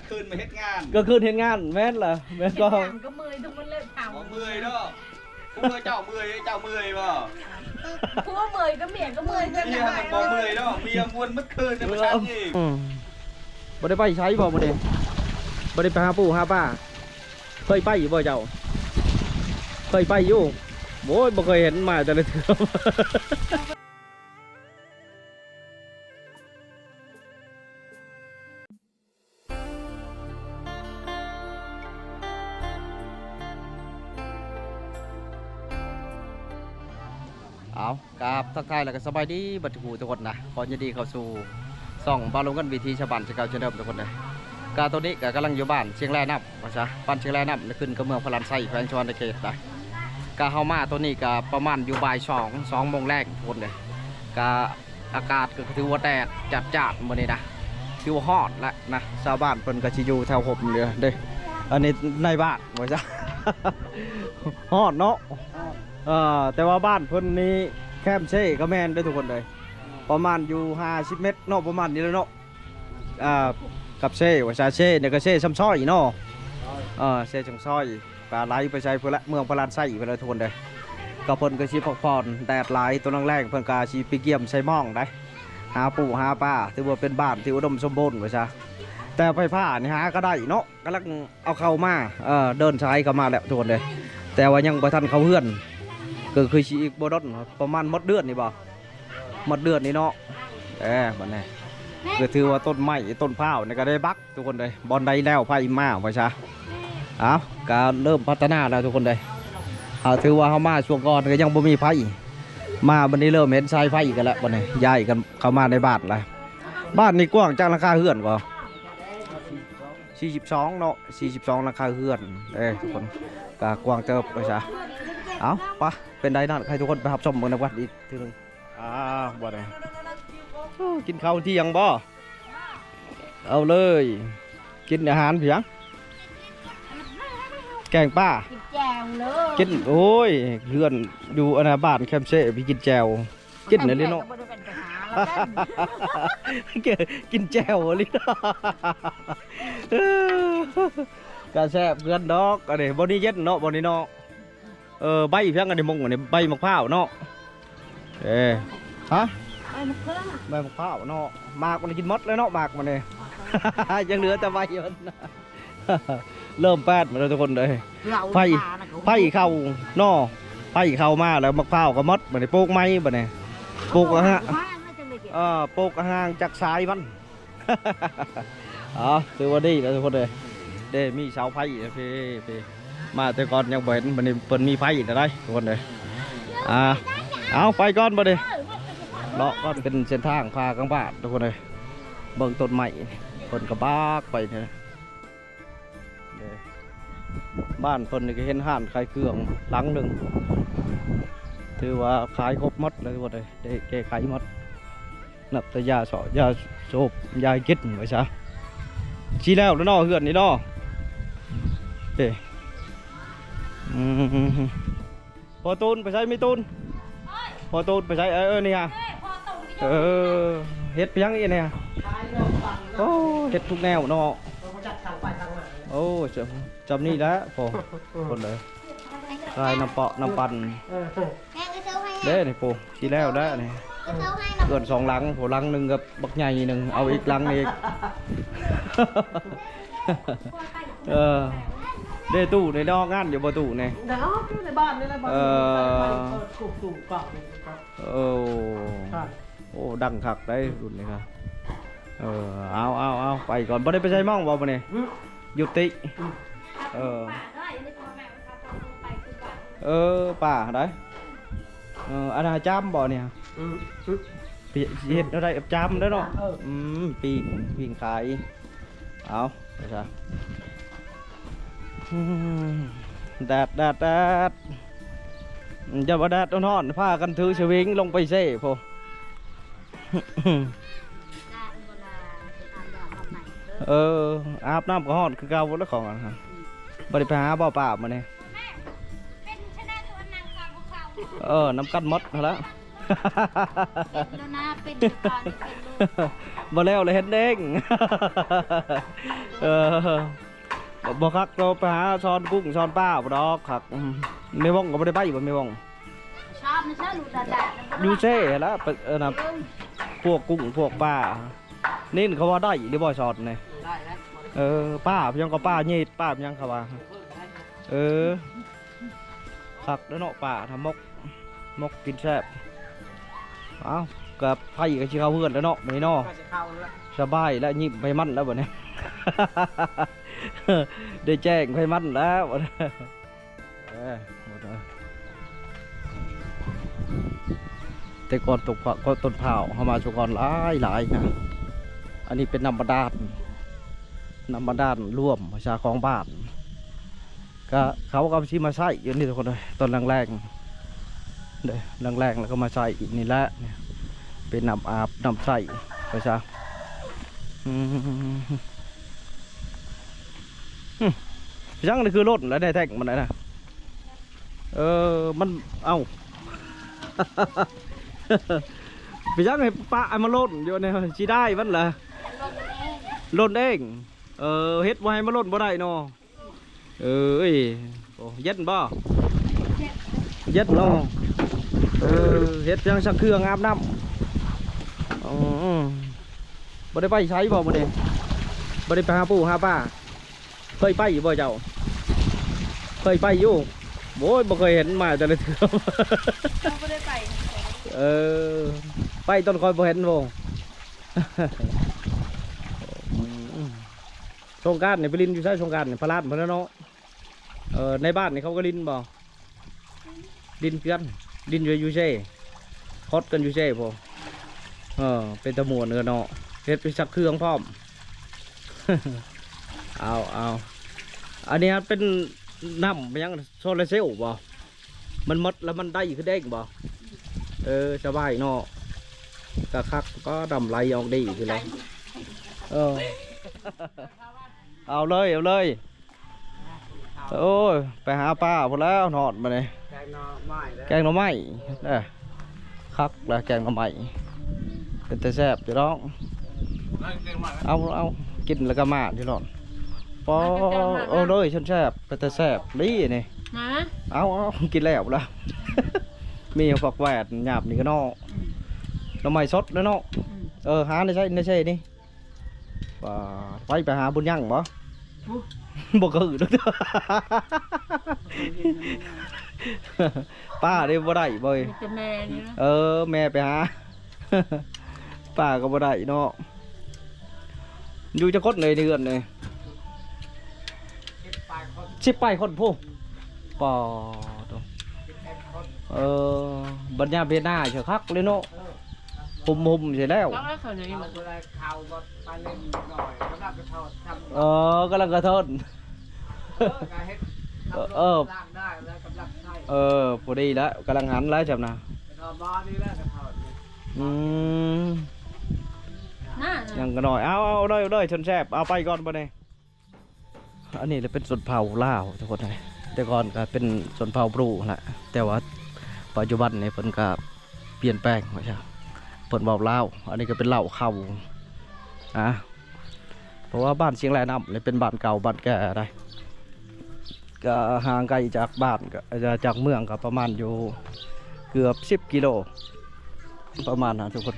คืนมาเฮ็ดงาน ก็คืนเห็นงานแม่นล่ะแม่นก็ ก็มือทุกมันเลิกเผา เมื่อยเด้อผู้เจ้าเมื่อยบ่ ผู้ว่าเมื่อยก็เมียก็เมื่อยกัน เมียมันบ่เมื่อยเด้อเมียมวนมื้อคืนในประชานี่ บ่ได้ไปใช้บ่มื้อนี้บ่ได้ไปหาปู่หาป้าเคยไปอยู่บ่เจ้าเคยไปอยู่โอ้ยบ่เคยเห็นมาแต่ละเทื่อเอากราบทักทายแล้วก็สบายดีบัดหูทุกคนนะขอยินดีเข้าสู่ส่องบาลงกันวิธีชาวบ้านชาวเก่าเช่นเดิมทุกคนเลยกาตัวนี้ก็กำลังอยู่บ้านเชียงแร่น้ำว่าซะบ้านเชียงแร่น้ำขึ้นกับเมืองพลันไส้แขวงชวนเขตนะกาเฮามาตัวนี้ก็ประมาณอยู่บ่าย2 โมงแรกทุกคนเลยกาอากาศก็ถือว่าแดดจัดมื้อนี้นะถือว่าฮอดแล้วนะชาวบ้านเพิ่นก็สิอยู่แถวห่มเด้อเด้อันนี้ในบ้านว่าซะ ฮอดเนาะแต่ว่าบ้านเพิ่นนี้แคมเช่ก็แม่นได้ทุกคนเลยประมาณอยู่50 เมตรเนาะประมาณนี้แล้วเนาะกับเช่ว่าชาเช่เนี่ยก็เช่ซ้ำซ้อยเนาะเช่ซ้ำซ้อยปลาไหลไปใช้เพื่อละเมืองพลานไส้ไปเลยทุกคนเลยก็เพิ่นก็ชีพักผ่อนแดดไหลตัวนังแรงเพิ่นก็ชีไปเกี่ยมใช้ม่องได้หาปู่หาป้าถือว่าเป็นบ้านที่อุดมสมบูรณ์ว่าซะแต่ไฟผ้านี่หาก็ได้เนาะกำลังเอาเข้ามาเดินใช้เข้ามาแล้วทุกคนเลยแต่ว่ายังบ่ทันเข้าเฮือนก็คือชีอีกบ่ดนประมาณหมดเดือนนี่บ่หมดเดือนนี่เนาะบัดนี้ก็ถือว่าต้นไม้ต้นพร้าวนี่ก็ได้บักทุกคนเลยบอนได้แล้วไฟมาว่าซะการเริ่มพัฒนาแล้วทุกคนเลยถือว่าเฮามาช่วงก่อนก็ยังบ่มีไฟมาบัดนี้เริ่มเห็นสายไฟกันแล้วบัดนี้ย้ายกันเข้ามาในบ้านแล้วบ้านนี่กว้างจังราคาเฮือนก็42เนาะ42ราคาเฮือนทุกคนก็กว้างเติบว่าซะเอาปะเป็นได้นั่นใครทุกคนไปรับชมเมืองนวัดอีกทีนึงบ่ได้กินข้าวที่ยังบ่เอาเลยกินอาหารเพียงแกงป้า กินแจวเลย กินโอ้ยเพื่อนดูอนาบ้านแคมเซ่พี่กินแจวกินเนลิโนกินแจวลิโนกระแซบเพื่อนดอกอันนี้บอนี่เย็นเนาะบอนี่เนาะใบเพียงอันนี้มงอันนี้ใบมะพร้าวเนาะฮะใบมะพร้าวเนาะหมากมันกินมดเลยเนาะหมากมันเนี่ย ยังเหลือแต่ใบมันเริ่มแปดมาแล้วทุกคนเลยไผ่เข้าเนาะไผ่เข้ามาแล้วมะพร้าวก็มดมันเนี่ยปลูกไม้มันเนี่ยปลูกอะฮะปลูกห่างจากสายมัน ถือว่าดีแล้วทุกคนเลยเด้มีเสาไผ่พี่มาแต่ก่อนยังเห็นมันนี่เปิดมีไฟอีกได้ทุกคนเลยเอาไฟก้อนมาดิเลาะก้อนเป็นเส้นทางพากลางบ้านทุกคนเลยเบิ่งต้นใหม่เพิ่นกระบากไปเนี่ยบ้านเพิ่นนี่ก็เห็นห่านขายเครื่องหลังหนึ่งถือว่าขายครบหมดเลยทุกคนเลยได้แก้ไขหมดนับแต่ยาสอยาโซบยากิดไว้ซะชี้แล้วแล้วเนาะเฮือนนี่เนาะพอตูนไปใช้ไม่ตูนพอตูนไปใช้นี่ฮะเฮ็ดไปยังอีเนี่ยโอ้เฮ็ดทุกแนวเนาะโอ้จำนี่แล้วพอคนเลยกายน้ำเปาะน้ำปั่นเด้นี่ปูทีแล้วได้นี่เกิน2 หลังหัวหลังหนึ่งกับบักใหญ่หนึ่งเอาอีกหลังอีกเด้ตู้ในดอกงานอยู่บ่ตู้เนี่ยในบ้านในบ้านตู้กล่องโอ้ดังคักได้รุ่นนี้ครับเอาไปก่อนบ่ได้ไปใช้ม่องบ่เนี่ยยุติป่าได้อันน่ะจ้ำบ่เนี่ยเห็ดอะไรจ้ำได้เนาะปีงขายเอาไปซะแดดจะมาแดดร้อนผ้ากันถือสวิงลงไปเซ่พออาบน้ำก็ฮ้อนคือเก่าแล้วของนะบริไปหาบ่อป่ามาเนี่ยน้ำกันมดแล้วบ่แล้วเลยเห็นเด้ง เออบ่คักเราไปหาช้อนกุ้งช้อนป้าบ่ดอกคักไม่ว่องก็บ่ได้ไปบ่ไม่ว่อง ชอบไม่ใช่ลูกดาดา อยู่เซ่แล้วนะพวกกุ้งพวกป้านี่เขาว่าได้หรือบ่ช้อนนี่ป้ายังก็ป้าเย็ดป้ายังเขาว่าคักแล้วเนาะป้าทำมกกินแซ่บเอ้ากับไผ่กับชิเข้าเพื่อนแล้วเนาะไม่เนาะสบายแล้วยิ้มไปมั่นแล้วบ่เนี่ย ได้แจ้งไปมั่นแล้วบ่เนี่ยแต่ก่อนตกก็ต้นเผาเข้ามาชุกรหลายนะอันนี้เป็นน้ำบาดาลร่วมประชาของบ้านก็เขาก็ชี้มาใส่อยู่นี่ทุกคนเลยต้นแรงๆเลยแรงๆแล้วก็มาใส่อีกนี่แหละเนี่ยเป็นน้ำอาบน้ำใส่ประชายังนี่คือรถแล้วได้แท็กมันไหนนะมันเอาไปยังไงปะมาล่นอยู่เนี่ยชีได้มันเหรอล่นเองเฮ็ดไว้มาล่นบ่ได้เนาะเย็ดบ่เย็ดเนาะเฮ็ดยังสักเครื่องอาบน้ำบ่ได้ไปใช้บ่มื้อนี้บ่ได้ไปหาปู่หาป้าเคยไปอยู่บ่เจ้าเคยไปอยู่โอ้ยบ่เคยเห็นมาแต่ละเทื่อไม่ได้ไป ไปต้นคอยบ่เห็นบ่สงกรานต์นี่ไปลินอยู่ใช่สงกรานต์นี่พลาดพะเนาะในบ้านนี่เขาก็ลินบ่ลินกันลินอยู่เช่ฮอตกันอยู่เช่พอเป็นตะมวนเนาะเฮ็ดไปสักเครื่องพร้อม เอาอันนี้เป็นน้ำยังโซลาเซลล์บ่มันมดแล้วมันได้ขึ้นเด้งบ่สบายเนาะกะคักก็ดำไหลออกดีคือแล้วเอาเลยโอ้ยไปหาป้าพอแล้วนอนมาเลยแกงหน่อไม้คักแล้วแกงหน่อไม้เป็นแต่แซ่บอยู่น้องเอากินแล้วก็มาที่นอนพอเลยฉันแซ่บเป็นแต่แซ่บนี่นี่เอากินแล้วแล้วมีฝักแหวนหยาบนี่ก็นอกหน่อไม้สดแล้วเนาะหาในใช่นี่ไปหาบุญยังบ่บ่คือดอกป้าได้บ่ได้บ่แม่นี่นะแม่ไปหาป้าก็บ่ได้เนาะอยู่จะคดเลยเดือนเลย10 ปลายคนผู้ปอบัญญัติเบียนาเฉยคักเลยเนาะหุ่มเสร็จแล้วกำลังกระทนพอดีแล้วกำลังหันแล้วจับนะยังก็หน่อยเอาเลยชนแซ่บเอาไปก่อนไปเลยอันนี้จะเป็นส่วนเผาล่าวทุกคนเลยแต่ก่อนก็เป็นส่วนเผาปลูกแหละแต่ว่าปัจจุบันเนี่ยเพิ่นก็เปลี่ยนแปลงมาใช่เพิ่นเบาเล่าอันนี้ก็เป็นเหล้าเข้าเพราะว่าบ้านเชียงรายน้ำเลยเป็นบ้านเก่าบ้านแก่ได้ก็ห่างไกลจากบ้านก็จากเมืองก็ประมาณอยู่เกือบ10 กิโลประมาณนั้นทุกคน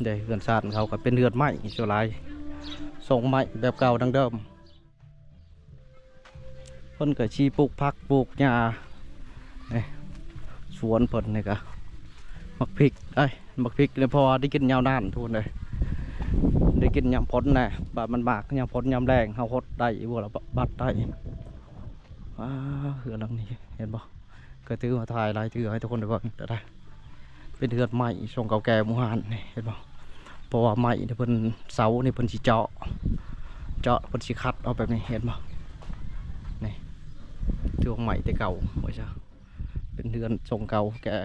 เดี๋ยวเรือนซานเขาก็เป็นเรือนไม้โซลายส่งไม้แบบเก่าดังเดิมเพิ่นก็ชีปลูกผักปลูกหญ้าสวนเพิ่นนี่ก็มักพริกเนี่ยพอได้กินยาวนานทุกคนเลยได้กินยำพ้นแน่บาดมันบากยำพ้นยำแรงเขาฮดได้บัวละบัดได้เหือหลังนี้เห็นบ่ก็ถือมาถ่ายลายถือให้ทุกคนได้เบิ่งได้เป็นเหือดใหม่ทรงเก่าแก่หมู่บ้านนี่เห็นบ่เพราะว่าใหม่เนี่ยเพิ่นเสาเนี่ยเพิ่นสิเจาะเพิ่นสิคัดเอาแบบนี้เห็นบ่นี่ถือว่าใหม่แต่เก่าว่าจ้ะเป็นเดือนทรงเก่าแก่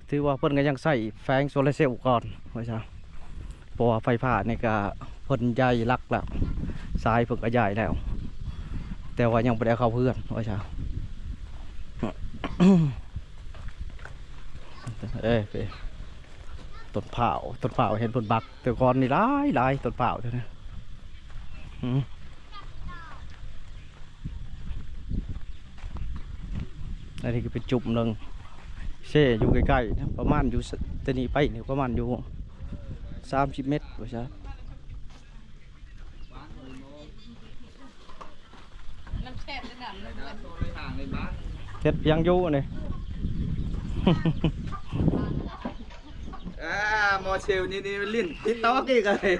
ถือว่าเพิ่นก็ยังใส่แฟงโซลาร์เซลล์ก่อนว่าจ้ะเพราะว่าไฟฟ้านี่ก็เพิ่นใหญ่ลักแล้วสายเพิ่นก็ใหญ่แล้วแต่ว่ายังบ่ได้เข้าเพื่อนว่าจ้ะ ต้นเผาเห็นผลบักแต่ก่อนนี่หลายต้นเผาเท่านั้นอันนี้ก็เป็นจุ่มหนึ่งเช่อยู่ใกล้ๆนะประมาณอยู่ตะนี้ไปนี่ประมาณอยู่30 เมตรว่าใช่ น้ำแช่จะหนำเลย เฮ็ดยังอยู่นี่ มอเชลนี่ลิ้นติ๊กต๊อกอีกเลย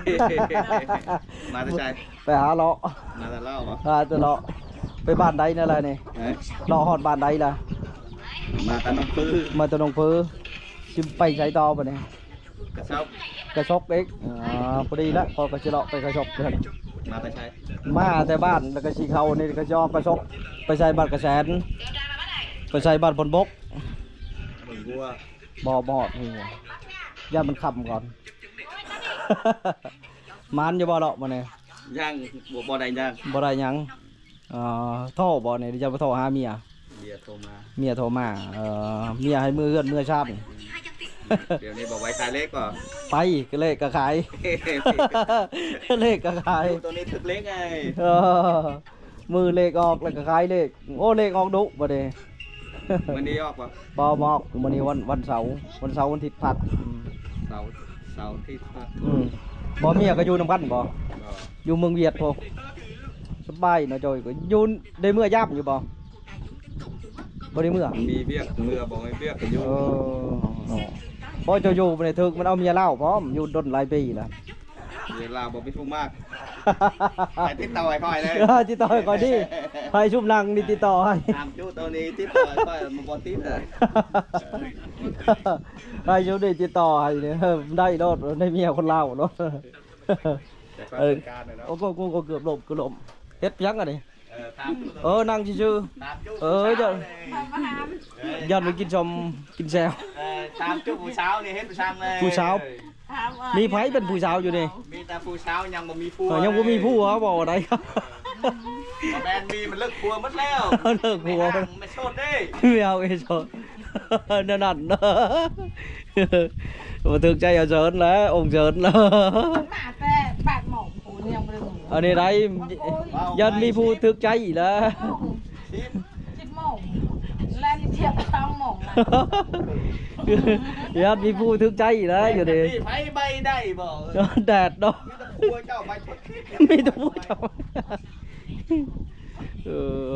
มาแต่ใจ ไปหาเลาะ มาแต่เล่าปะ หาจะเลาะไปบ้านใดนั่นแหละนี่เลาะฮอดบ้านใดล่ะ มาแต่น้องปื้อ มาตะนงเพือสิไปใช้ต่อปะเนี่ย กระเช้าก ระชกเอ็กพอดีแล้วพอกระชิเลาะไปกระชกเพื่อน มาแต่ใช้ มาแต่บ้านแล้วก็ชีเขานี่ก็จะกระชกไปใช้บ้านกระแสนไปใช้บ้านพลบก เหมือนวัว บอดหัวย่ามันคำก่อน มันอยู่บ่เลาะมาเนี่ย ย่างบ่ได้ย่าง บ่ได้หยังโทรบ่เนี่ยจะไปโทรหาเมีย เบียร์โทรมา เมียโทรมาเมียให้มือเอื้อนมือชาบ เดี๋ยวนี้บอกไว้ขายเล็กก่อน ไปก็เลขก็ขาย เลขก็ขาย ตัวนี้ถึกเล็กไง มือเลขออกแล้วก็ขายเลขโอ้เลขออกดุบ่เด้ วันนี้ออกปะ บ่ออกมื้อนี้วันเสาร์วันอาทิตย์พัก เสาร์ที่พัก บ่เมียก็อยู่นำกันบ่อยู่เมืองเวียดพอสบายเนาะจอยก็อยู่ได้เมื่อย่ำอยู่บ่ได้เมื่อ มีเบี้ยเมื่อบอกให้เบี้ยกันอยู่ พอจะอยู่ในถึกมันเอาเมียเล่าพร้อมอยู่ดนหลายปีแล้ว เวลาบอกไม่ฟุ้งมากไปติดต่อให้ค่อยเลย ติดต่อให้ก่อนดิให้ชุบนังนี่ติดต่อให้ ตามจู้ตัวนี้ติดต่อให้ค่อยมาบอติดเลย ให้ชุบนี่ติดต่อให้เนี่ยได้รถได้เมียคนเล่ารถ แต่ค่อยการเลยเนาะ โอ้ก็เกือบลมเฮ็ดยังอ่ะนี่ ตามจู้ นั่งชื่อ ตามจู้ ยันไปกินชมกินแซว ตามจู้ผู้เช้านี่เห็นผู้ชางเลย ผู้สาว มีไผเป็นผู้สาวอยู่นี่ มีแต่ผู้เช้ายังบ่มีผัว ยังบ่มีผู้เขาบอกได้ครับ แมนมีมันเลิกผัวหมดแล้ว เลิกผัว ไม่โชดเด้ ไม่เอาเอชนนั่นนั่นมาถึกใจเอาเชิญแล้วองค์เชิญแล้ว หมาแต่บาดหมองผูยังไม่ได้หมู อันนี้ได้ยันมีผู้ถึกใจอีกแล้ว 10 โมงแล้วนี่เทียบต้องหมองนะ ยันมีผู้ถึกใจอีกแล้วอยู่ดิ ไผใบได้บ่ แดดเนาะ ผัวเจ้าใบชด มีแต่ผู้เจ้าเออ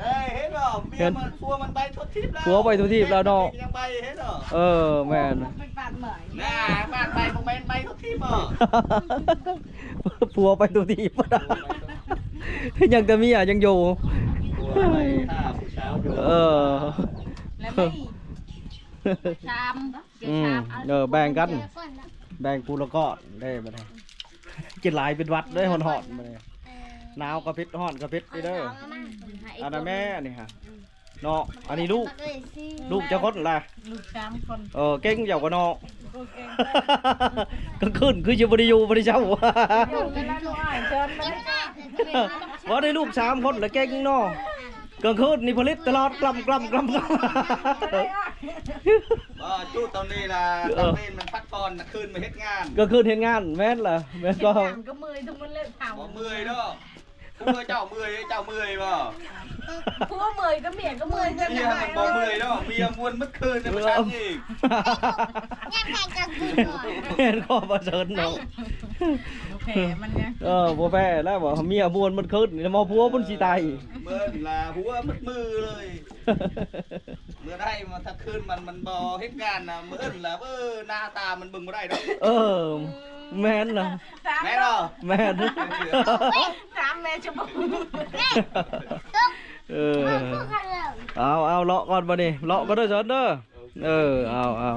เฮ้ยเห็นบ่เมียมันผัวมันใบชดทิพย์แล้ว ผัวใบชดทิพย์แล้วเนาะ ยังใบเห็นบ่ แม่น เป็นบาดเหมย น่าบ้านใบบ่แม่นใบชดทิพย์บ่ ผัวไปตัวทีบยังแต่เมียยังอยู่ ผัวใบถ้าผู้เช้าอยู่ แล้วไม่ชามเกี่ยวชาม แบ่งกันแบ่งปูละก้อนได้มาเลยกินหลายเป็นวัดได้หอนมาเลยหนาวกระพิษห่อนกระพิษนี่เด้ออันนั้นแม่นี่ฮะเนาะอันนี้ลูกเจ้าคนล่ะ ลูก3 คน เก่งเจ้าก็เนาะ โอเค ก็ขึ้นคืออยู่บริยูบริเช่า อยู่กันแล้วลูกอ้ายเชิญมา ว่าได้ลูก3 คนแล้วเก่งเนาะกลางคืนนี่ผลิตตลอดกล่ำ จู้ตอนนี้ล่ะตอนนี้มันพักผ่อนคืนมาเฮ็ดงาน ก็คืนเห็นงานแม่นล่ะแม่นก็ ก็มือทุกมันเล่นเผา บ่เมื่อยเด้อเจ้าเมื่อยบ่ พวกมือก็เมียก็มือกัน เมียมันบ่เมื่อยเด้อเมียมวนเมื่อคืนเนี่ยมันชักอีก เห็นข้อประเสริฐเนาะ โอเคมันเนี่ย บ่แพ้แล้วบ่เมียบวนมันขึ้นนี่มาผัวมันสิตาย เมื่อลาหัวมัดมือเลย เมื่อได้มาถ้าคืนมันบ่เฮ็ดงานน่ะมื้ออื่นล่ะหน้าตามันเบิ่งบ่ได้ดอก แม่นล่ะ แม่เนาะ แม่น ถามแม่จะบอก เอาเลาะก่อนบ่นี่เลาะก็ได้เถิดเด้อเอา